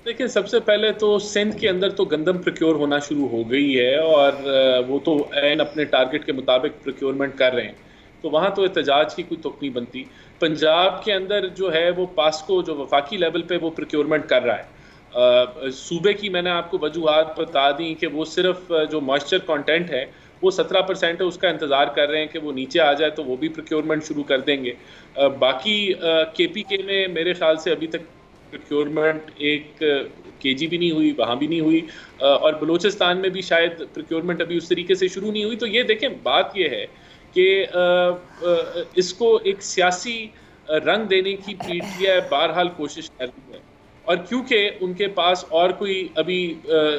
देखिए, सबसे पहले तो सिंध के अंदर तो गंदम प्रोक्योर होना शुरू हो गई है और वो तो ऐन अपने टारगेट के मुताबिक प्रोक्योरमेंट कर रहे हैं, तो वहाँ तो एहतजाज की कोई तुक नहीं बनती। पंजाब के अंदर जो है वो पास्को जो वफाकी लेवल पे वो प्रोक्योरमेंट कर रहा है। सूबे की मैंने आपको वजूहात बता दी कि वो सिर्फ जो मॉइस्चर कंटेंट है वो 17% है, उसका इंतज़ार कर रहे हैं कि वो नीचे आ जाए तो वो भी प्रोक्योरमेंट शुरू कर देंगे। बाकी KPK में मेरे ख्याल से अभी तक प्रोक्योरमेंट 1 kg भी नहीं हुई, वहाँ भी नहीं हुई, और बलूचिस्तान में भी शायद प्रोक्योरमेंट अभी उस तरीके से शुरू नहीं हुई। तो ये देखें, बात ये है कि इसको एक सियासी रंग देने की PTI बहरहाल कोशिश कर रही है, और क्योंकि उनके पास और कोई अभी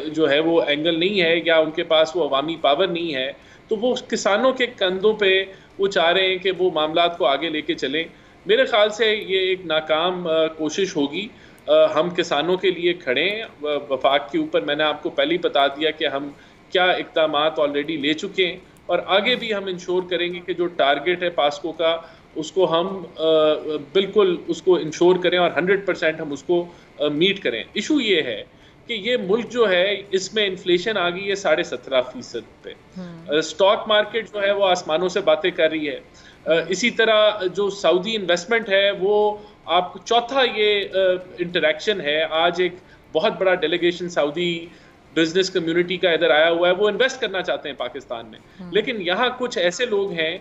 जो है वो एंगल नहीं है या उनके पास वो अवामी पावर नहीं है, तो वो किसानों के कंधों पे वो चाह रहे हैं कि वो मामलात को आगे लेके चलें। मेरे ख्याल से ये एक नाकाम कोशिश होगी। हम किसानों के लिए खड़े हैं। वफाक के ऊपर मैंने आपको पहले ही बता दिया कि हम क्या इक़दामात ऑलरेडी ले चुके हैं, और आगे भी हम इंश्योर करेंगे कि जो टारगेट है पास्को का उसको हम बिल्कुल उसको इंश्योर करें और 100% हम उसको मीट करें। इशू ये है कि ये मुल्क जो है इसमें इन्फ्लेशन आ गई है 17.5% पे। स्टॉक मार्केट जो है वो आसमानों से बातें कर रही है। इसी तरह जो सऊदी इन्वेस्टमेंट है वो आप चौथा ये इंटरेक्शन है। आज एक बहुत बड़ा डेलीगेशन सऊदी बिजनेस कम्युनिटी का इधर आया हुआ है, वो इन्वेस्ट करना चाहते हैं पाकिस्तान में। लेकिन यहाँ कुछ ऐसे लोग हैं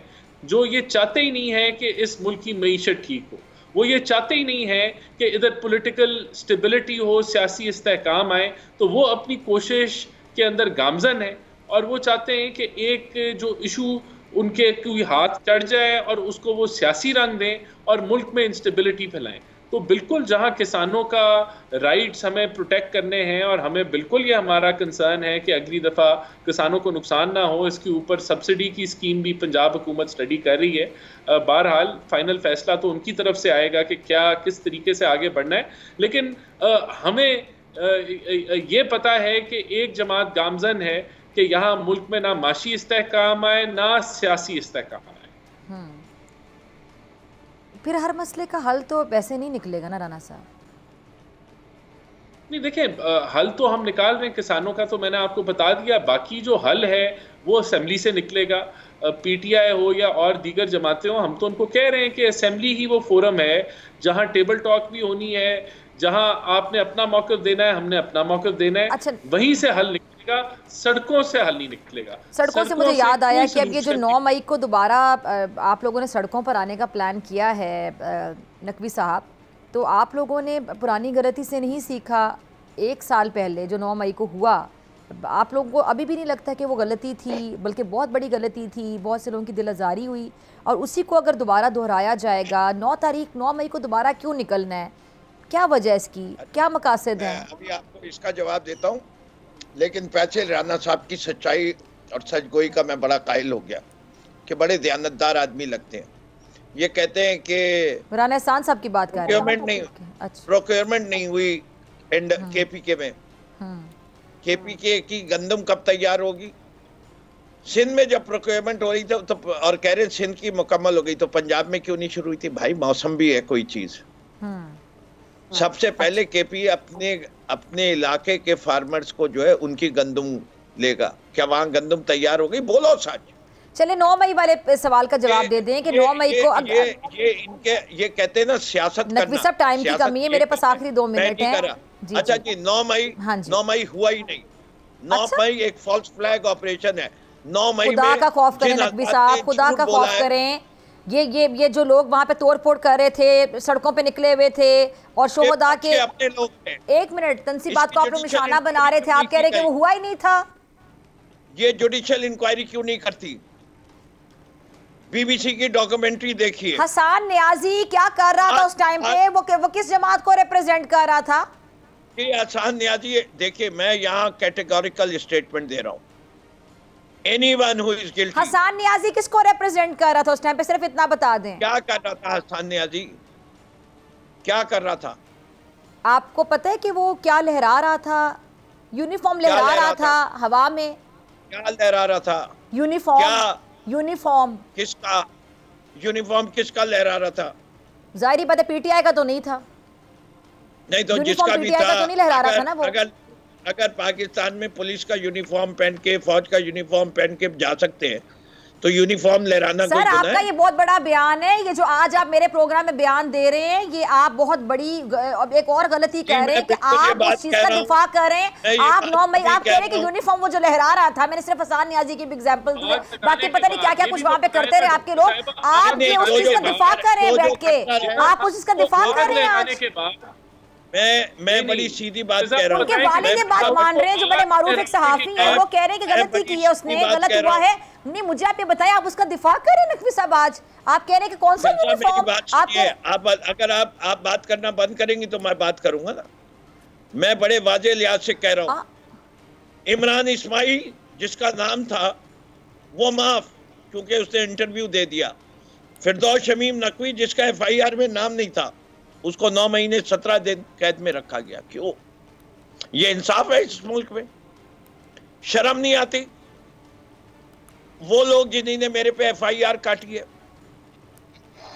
जो ये चाहते ही नहीं है कि इस मुल्क की मईशत ठीक हो। वो ये चाहते ही नहीं है कि इधर पॉलिटिकल स्टेबिलिटी हो, सियासी इस्तेहकाम आए। तो वो अपनी कोशिश के अंदर गामजन है और वो चाहते हैं कि एक जो इशू उनके कोई हाथ चढ़ जाए और उसको वो सियासी रंग दें और मुल्क में इंस्टेबिलिटी फैलाएं। तो बिल्कुल जहां किसानों का राइट्स हमें प्रोटेक्ट करने हैं और हमें बिल्कुल ये हमारा कंसर्न है कि अगली दफ़ा किसानों को नुकसान ना हो, इसके ऊपर सब्सिडी की स्कीम भी पंजाब हुकूमत स्टडी कर रही है। बहरहाल फाइनल फैसला तो उनकी तरफ से आएगा कि क्या किस तरीके से आगे बढ़ना है। लेकिन हमें ये पता है कि एक जमात गामजन है कि यहाँ मुल्क में ना माशी इस्तेहकाम आए ना सियासी इस्तेहकाम आए। फिर हर मसले का हल तो वैसे नहीं निकलेगा ना राना साहब? नहीं, देखें, हल तो हम निकाल रहे हैं किसानों का, तो मैंने आपको बता दिया। बाकी जो हल है वो असेंबली से निकलेगा, पीटीआई हो या और दीगर जमातें हो। हम तो उनको कह रहे हैं कि असेंबली ही वो फोरम है जहां टेबल टॉक भी होनी है, जहां आपने अपना मौक़िफ़ देना है, हमने अपना मौक़िफ़ देना है। अच्छा, वहीं से हल निकलेगा, सड़कों से हल नहीं निकलेगा। सड़कों से मुझे याद आया कि अब ये जो 9 मई को दोबारा आप लोगों ने सड़कों पर आने का प्लान किया है नकवी साहब, तो आप लोगों ने पुरानी गलती से नहीं सीखा? 1 साल पहले जो 9 मई को हुआ, आप लोगों को अभी भी नहीं लगता कि वो गलती थी, बल्कि बहुत बड़ी गलती थी, बहुत से लोगों की दिल आज़ारी हुई, और उसी को अगर दोबारा दोहराया जाएगा 9 मई को दोबारा क्यों निकलना है? क्या वजह इसकी, क्या मकासद है? अभी आपको इसका जवाब देता हूँ, लेकिन पहले राना साहब की सच्चाई और सचगोई का मैं बड़ा कायल हो गया कि बड़े दयानतदार आदमी लगते हैं। ये कहते हैं कि राना एहसान साहब की बात कर रहे हैं, प्रोक्योरमेंट नहीं हुई एंड केपीके में। केपीके की गंदम कब तैयार होगी? सिंध में जब प्रोक्योरमेंट हो रही थी तो और कह रहे सिंध की मुकम्मल हो गई, तो पंजाब में क्यों नहीं शुरू हुई थी? भाई मौसम भी है कोई चीज। सबसे पहले केपी अपने इलाके के फार्मर्स को जो है उनकी गंदम लेगा। क्या वहां गंदम तैयार हो गई? बोलो सच। चले 9 मई वाले सवाल का जवाब दे दें कि 9 मई को ये कहते हैं ना सियासत नकवी साहब, टाइम की कमी है, मेरे पास आखिरी 2 मिनट है। अच्छा जी, 9 मई हुआ ही नहीं। 9 मई एक फॉल्स फ्लैग ऑपरेशन है। 9 मई खुदा का खौफ करें नकवी साहब, खुदा का खौफ करें। ये जो लोग वहां पे तोड़ फोड़ कर रहे थे, सड़कों पे निकले हुए थे और शोहदा के अपने लोग थे। 1 मिनट, तंसी बात को आप लोग निशाना बना रहे थे, आप कह रहे कि वो हुआ ही नहीं था। ये जुडिशियल इंक्वायरी क्यों नहीं करती? बीबीसी की डॉक्यूमेंट्री देखिए। हसन नियाजी क्या कर रहा था उस टाइम पे? वो किस जमात को रिप्रेजेंट कर रहा था? हसन नियाजी, देखिए मैं यहाँ कैटेगोरिकल स्टेटमेंट दे रहा हूँ। Anyone who is guilty। Hasan Niazi किसको रिप्रेजेंट कर रहा था उस टाइम पे? सिर्फ इतना बता दें। क्या कर रहा था हसन नियाजी? क्या कर रहा था? आपको पता है कि वो क्या लहरा रहा था? यूनिफॉर्म लहरा रहा था हवा में। क्या लहरा रहा था? यूनिफॉर्म किसका? यूनिफॉर्म किसका लहरा रहा था? जाहिर बात है पीटीआई का तो नहीं था। नहीं तो जिसका भी था, तो नहीं लहरा रहा था ना वो। अगर पाकिस्तान में पुलिस का यूनिफॉर्म पहन के, फौज का यूनिफॉर्म पहन के जा सकते हैं तो यूनिफॉर्म लहराना कोई सर, आपका ये बहुत बड़ा बयान है। ये जो आज आप मेरे प्रोग्राम में बयान दे रहे हैं, ये आप बहुत बड़ी अब एक और गलती कह रहे हैं कि आप उस चीज का दिफा कर रहे हैं। आप 9 मई आप कह रहे हैं कि यूनिफॉर्म वो जो लहरा रहा था, मैंने सिर्फ हसन नियाजी की एग्जांपल दी, बाकी पता नहीं क्या क्या कुछ वहां पे करते रहे आपके लोग। आप ये उस चीज का दिफा कर रहे हैं बैठ के, आप उस चीज का दिफा कर रहे हैं आज। मैं बड़ी सीधी बात कह रहा हूँ। उनके वालिद ये बात मान रहे हैं, जो बड़े मारूफ एक सहाफी हैं, वो कह रहे हैं कि गलती की है उसने, गलत हुआ है। नहीं, मुझे आप ये बताएं, आप उसका दिफा कर रहे हैं नकवी साहब आज? आप कह रहे हैं कि कौन सा यूनिफॉर्म? अगर आप बात करना बंद करेंगी तो मैं बात करूंगा ना। मैं बड़े वाजे लिहाज से कह रहा हूँ, इमरान इस्माइल जिसका नाम था वो माफ, क्योंकि उसने इंटरव्यू दे दिया। फिरदौस शमीम नकवी जिसका FIR में नाम नहीं था, उसको 9 महीने 17 दिन कैद में रखा गया। क्यों? ये इंसाफ है इस मुल्क में? शर्म नहीं आती? वो लोग जिन्होंने मेरे पे FIR काटी है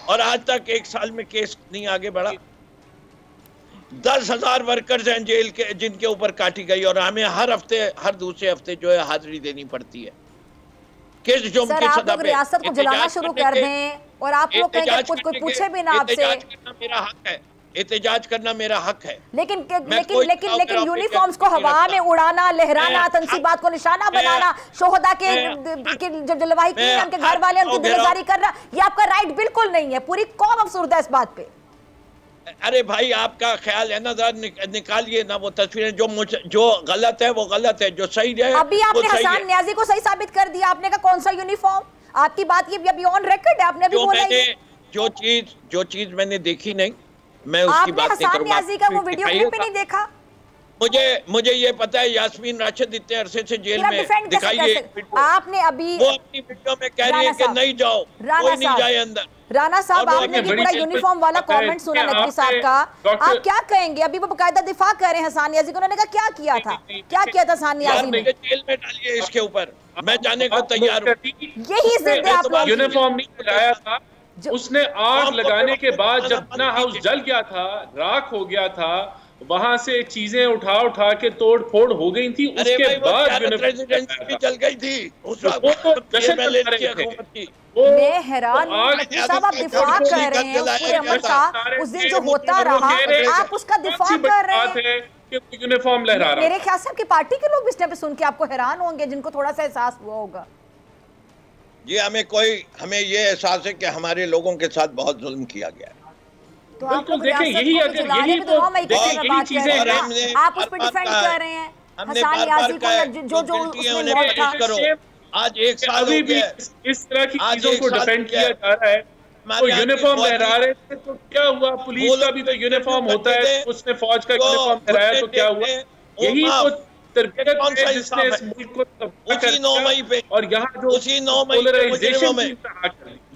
और आज तक 1 साल में केस नहीं आगे बढ़ा। 10,000 वर्कर्स हैं जेल के जिनके ऊपर काटी गई, और हमें हर हफ्ते, हर दूसरे हफ्ते जो है हाजिरी देनी पड़ती है। किस जुर्म की सजा पे? रियासत को जलाना शुरू कर दें और आप लोग कहेंगे कुछ कोई पूछे भी ना आपसे। मेरा हक है, एहतजाज करना मेरा हक है, लेकिन यूनिफॉर्म्स को हवा में उड़ाना, लहराना, तंसीबात को निशाना बनाना, शोहदा के जो जलवाही की उनके घर वाले उनकी दिलदारी करना, ये आपका राइट बिल्कुल नहीं है। पूरी कौम अफसुर्दा है इस बात पे। अरे भाई, आपका ख्याल है ना, निकालिए ना वो तस्वीरें। जो गलत है वो गलत है, जो सही है अभी आपने हसन न्याजी को सही साबित कर दिया। आपने कहा कौन सा यूनिफॉर्म? आपकी बात ये अभी ऑन रिकॉर्ड है, आपने भी बोला जो चीज मैंने देखी नहीं, मैं उसकी बात नहीं करूंगा। हसन न्याजी का वो वीडियो क्लिप भी नहीं देखा। मुझे ये पता है यास्मीन राशिद इतने अरसे से जेल में, दिखाइए आपने अभी वो अपनी वीडियो में कह रही है कि नहीं जाओ, कोई नहीं जाए अंदर। राणा साहब, आपने भी पूरा यूनिफॉर्म वाला कमेंट सुना नकवी साहब का, आप क्या कहेंगे? अभी वो बकायदा दिफा कर रहे हैं हसन न्याजी को, उन्होंने कहा क्या किया था, क्या किया था हसन न्याजी ने? जेल में डालिए इसके ऊपर, मैं जाने को तैयार हूँ। यही जिद है आप लोग। यूनिफॉर्म नहीं लगाया था, उसने आग लगाने के बाद जब अपना हाउस जल गया था, राख हो गया था, वहां से चीजें उठा के तोड़ फोड़ हो गई थी। उसके बाद रेजिडेंसी भी जल गई थी उस वक्त। मैं हैरान साहब, आप दिफा कर रहे हैं पूरे अमल का, उस दिन जो होता रहा आप उसका दिफा कर रहे हैं। यूनिफॉर्म लहरा रहा। मेरे ख्याल से आपकी पार्टी के लोग इस टाइम पे सुन के आपको हैरान होंगे, जिनको थोड़ा सा एहसास हुआ होगा। ये हमें ये एहसास है कि हमारे लोगों के साथ बहुत जुल्म किया गया है। तो आप लोग यही चीजें आप उस पर डिफेंड कर रहे हैं हसन न्याजी को, जो उसमें मौत था। आज एक साल अभी भी इस तरह की चीजों को डिफेंड किया जा रहा है। तो यूनिफॉर्म लहरा रहे थे तो क्या हुआ? पुलिस का भी तो यूनिफॉर्म होता है, उसने फौज का यूनिफॉर्म लहराया तो क्या हुआ? यही तो तरबियत है जिसने इस मुल्क को उसी 9 मई पे, और यहाँ जो उसी 9 मई पोलराइजेशन में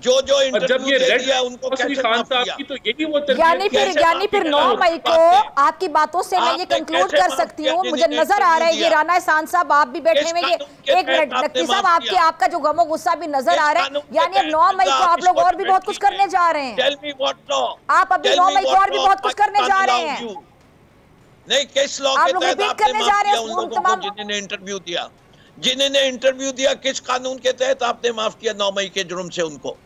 जो इंटरव्यू दे दिया उनको कैसे माफ किया? तो यही वो यानी फिर 9 मई को आपकी बातों से मैं ये कंक्लूड कर सकती हूँ, मुझे नजर आ रहा है ये राणा एहसान साहब आप भी बैठे हुए, एक मिनट नकवी साहब, आपका जो गमो गुस्सा भी नजर आ रहा है। यानी अब 9 मई को आप लोग और भी बहुत कुछ करने जा रहे हैं। आप अभी 9 मई को और भी बहुत कुछ करने जा रहे हैं। नहीं, किस लॉ के तहत आपने माफ किया उन लोगों को जिन्होंने इंटरव्यू दिया? किस कानून के तहत आपने माफ किया 9 मई के जुर्म से उनको?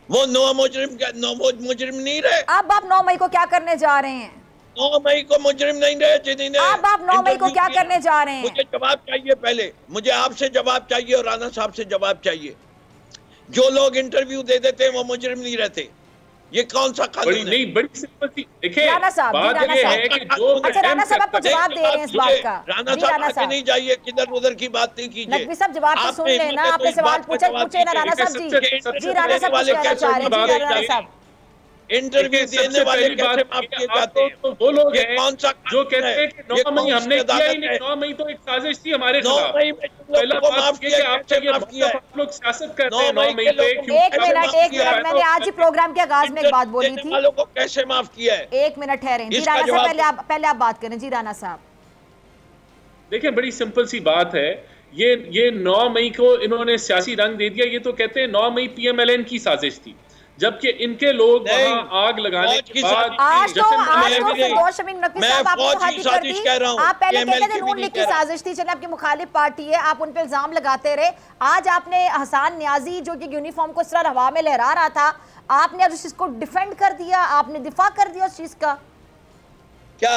वो 9 मुजरिम नहीं रहे। अब आप 9 मई को क्या करने जा रहे हैं? 9 मई को मुजरिम नहीं रहे जिन्होंने। अब आप 9 मई को क्या करने जा रहे हैं? मुझे जवाब चाहिए, पहले मुझे आपसे जवाब चाहिए और राणा साहब से जवाब चाहिए। जो लोग इंटरव्यू दे देते हैं वो मुजरिम नहीं रहते। ये कौन सा कानून है? नहीं, बड़ी सिंपल सी देखिए, राणा साहब, अच्छा राणा साहब आपको जवाब दे रहे हैं इस बात का। राणा साहब नहीं जाइए, किधर उधर की बात नहीं कीजिए। नकवी साहब जवाब तो सुन लेना, आपने सवाल पूछे ना राणा साहब जी। राणा साहब कुछ कहना चाह रहे हैं। राणा साहब, इंटरव्यू देने वाले कैसे माफ किए जाते हैं? तो वो लोग हैं कौन सा जो कहते हैं कि 9 मई हमने किया ही नहीं, 9 मई तो एक साजिश थी हमारे खिलाफ। पहला बात ये कि आप लोग सियासत करते हैं 9 मई पे। एक मिनट, मैंने आज ही प्रोग्राम के आगाज में एक बात बोली थी, वालों को कैसे माफ किया है? एक मिनट ठहरें जी राणा साहब, पहले आप बात करें जी राणा साहब। देखिए, बड़ी सिंपल सी बात है, ये 9 मई को इन्होंने सियासी रंग दे दिया। ये तो कहते हैं 9 मई PMLN की साजिश थी, जबकि इनके लोग वहां आग लगाने के बाद आज तो फिरदौस शमीम नकवी साहब आपने हाथी कर दी। आप पहले कहते थे नून लीग की साजिश थी, चले आपकी मुखालिफ पार्टी है, आप उन पे इल्जाम लगाते रहे। आज आपने हसन न्याजी जो कि यूनिफॉर्म को इस तरह हवा में लहरा रहा था, आपने उस चीज को डिफेंड कर दिया, आपने दिफा कर दिया उस चीज का। क्या,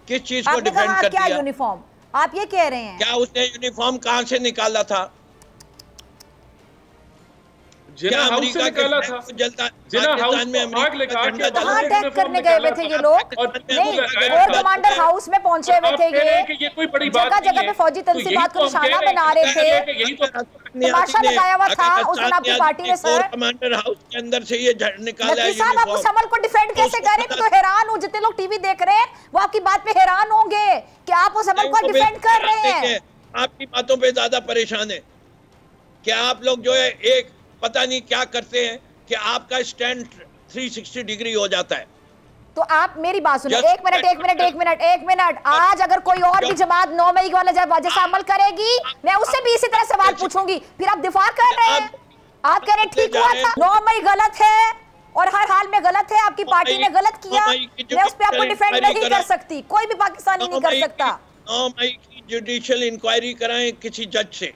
किस चीज को डिफेंड कर दिया? क्या यूनिफॉर्म आप ये कह रहे हैं? क्या उसने यूनिफॉर्म कहां से निकाला था? जिना हाउस से निकाला था, जिना हाउस में आग लगा के कहां अटैक करने गए हुए थे ये लोग? नहीं, कोर कमांडर हाउस में पहुंचे हुए थे ये, कोई बड़ी बात जगह जगह पे फौजी तंसीबात को निशाना बना रहे थे, यही तो तमाशा लगाया हुआ था उस दिन आपकी पार्टी ने। सर, कमांडर हाउस के अंदर से ये निकाला है। साहब, आप उस अमल को डिफेंड कैसे कर रहे हैं? तो हैरान हूं, जितने लोग टीवी देख रहे हैं वो आपकी बात पे हैरान होंगे कि आप उस अमल को डिफेंड कर रहे हैं। आपकी बातों पे ज्यादा परेशान है क्या आप लोग? जो है एक पता नहीं क्या करते हैं कि आपका स्टैंड 360 डिग्री हो जाता है। तो आप मेरी बात सुनो, एक मिनट। आज अगर कोई और भी जमात 9 मई वाला जैसा अमल करेगी, मैं उससे भी इसी तरह सवाल पूछूंगी, फिर आप दिफा कर रहे हैं। आप कह रहे हैं ठीक हुआ था, 9 मई गलत है, और हर हाल में गलत है, आपकी पार्टी ने गलत किया, मैं उस पर आपको डिफेंड नहीं कर सकती, कोई भी पाकिस्तानी नहीं कर सकता। 9 मई की जुडिशियल इंक्वायरी कराएं किसी जज से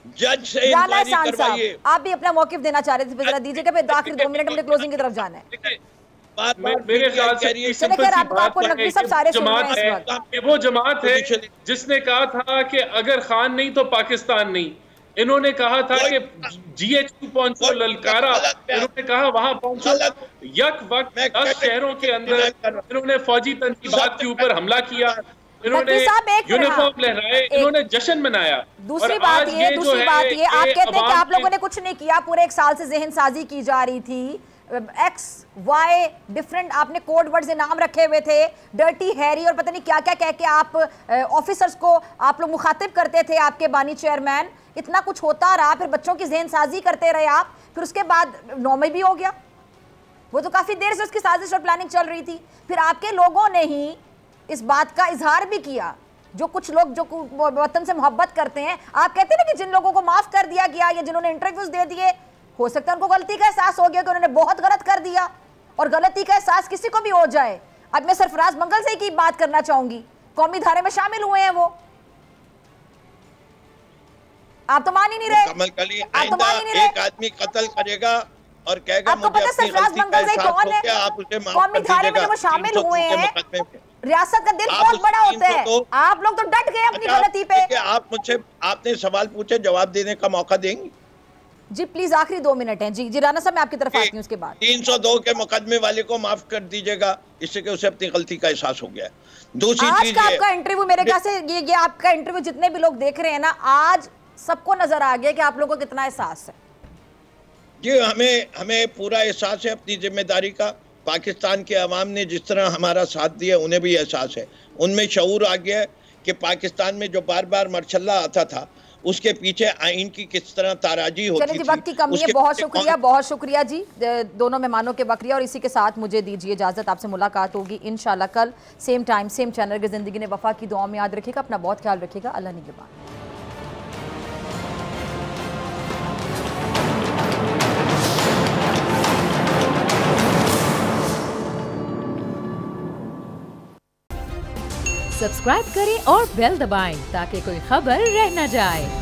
इंक्वायरी करवाइए। आप भी अपना मौकिफ देना चाह रहे थे, जरा दीजिएगा, फिर आखिरी 2 मिनट हमने क्लोजिंग की तरफ जाना है। मेरे ख्याल से वो जमात है जिसने कहा था कि अगर खान नहीं तो पाकिस्तान नहीं। इन्होंने कहा था कि GHQ पहुंचो, ललकारा, इन्होंने कहा वहां पहुंचो, यक वक्त 10 शहरों के अंदर इन्होंने फौजी तंजीबात के ऊपर हमला किया, इन्होंने यूनिफॉर्म लहराए, इन्होंने जश्न मनाया। दूसरी बात ये आप कहते हैं कि आप लोगों ने कुछ नहीं किया, पूरे 1 साल से जहन साजी की जा रही थी, XY डिफरेंट आपने कोड वर्ड से नाम रखे हुए थे, डर्टी हैरी और पता नहीं क्या क्या कह के आप ऑफिसर्स को आप लोग मुखातिब करते थे, आपके बानी चेयरमैन, इतना कुछ होता रहा, फिर बच्चों की जहन साजी करते रहे आप, फिर उसके बाद 9 मई भी हो गया, वो तो काफी देर से उसकी साजिश और प्लानिंग चल रही थी। फिर आपके लोगों ने ही इस बात का इजहार भी किया, जो कुछ लोग जो वतन से मोहब्बत करते हैं, आप कहते हैं ना कि जिन लोगों को माफ कर दिया गया या जिन्होंने इंटरव्यूज दे दिए, हो सकता है उनको गलती का एहसास हो गया कि उन्होंने बहुत गलत कर दिया, और गलती का एहसास किसी को भी हो जाए। अब मैं सरफराज मंगल से की बात करना चाहूंगी, कौमी धारे में शामिल हुए हैं वो, आप तो मान ही नहीं रहे। आप तो मान ही नहीं रहे। एक आदमी कत्ल करेगा और कहेगा आपको पता है सरफराज मंगल से कौन है, कौमी धारे में वो शामिल हुए हैं। रियासत का दिल बहुत बड़ा होता है, आप लोग तो डट गए अपनी गलती पे। आप मुझसे आपने सवाल पूछे, जवाब देने का मौका देंगे? जी प्लीज, आखिरी 2 मिनट हैं। जी राना साहब मैं आपकी तरफ आती हूँ उसके बाद। 302 के मुकदमे वाले को माफ कर दीजिएगा, इससे कि उसे अपनी गलती का एहसास हो गया। दूसरी चीज, आज का आपका इंटरव्यू मेरे ख्याल से ये आपका इंटरव्यू जितने भी लोग देख रहे हैं ना, आज सबको नजर आ गया कि आप लोगों को कितना एहसास है। जी हमें पूरा एहसास है अपनी जिम्मेदारी का। पाकिस्तान के अवाम ने जिस तरह हमारा साथ दिया, उन्हें भी एहसास है, उनमें शऊर आ गया कि पाकिस्तान में जो बार बार मरछल्ला आता था उसके पीछे आइन की किस तरह ताराजी होती थी। वक्त की कमी है, बहुत शुक्रिया जी दोनों मेहमानों के बकरिया। और इसी के साथ मुझे दीजिए इजाजत, आपसे मुलाकात होगी इंशाल्लाह कल सेम टाइम सेम चैनल के जिंदगी ने वफा की दुआ में याद रखिएगा, अपना बहुत ख्याल रखिएगा, अल्लाह निगहबान। सब्सक्राइब करें और बेल दबाएं ताकि कोई खबर रह न जाए।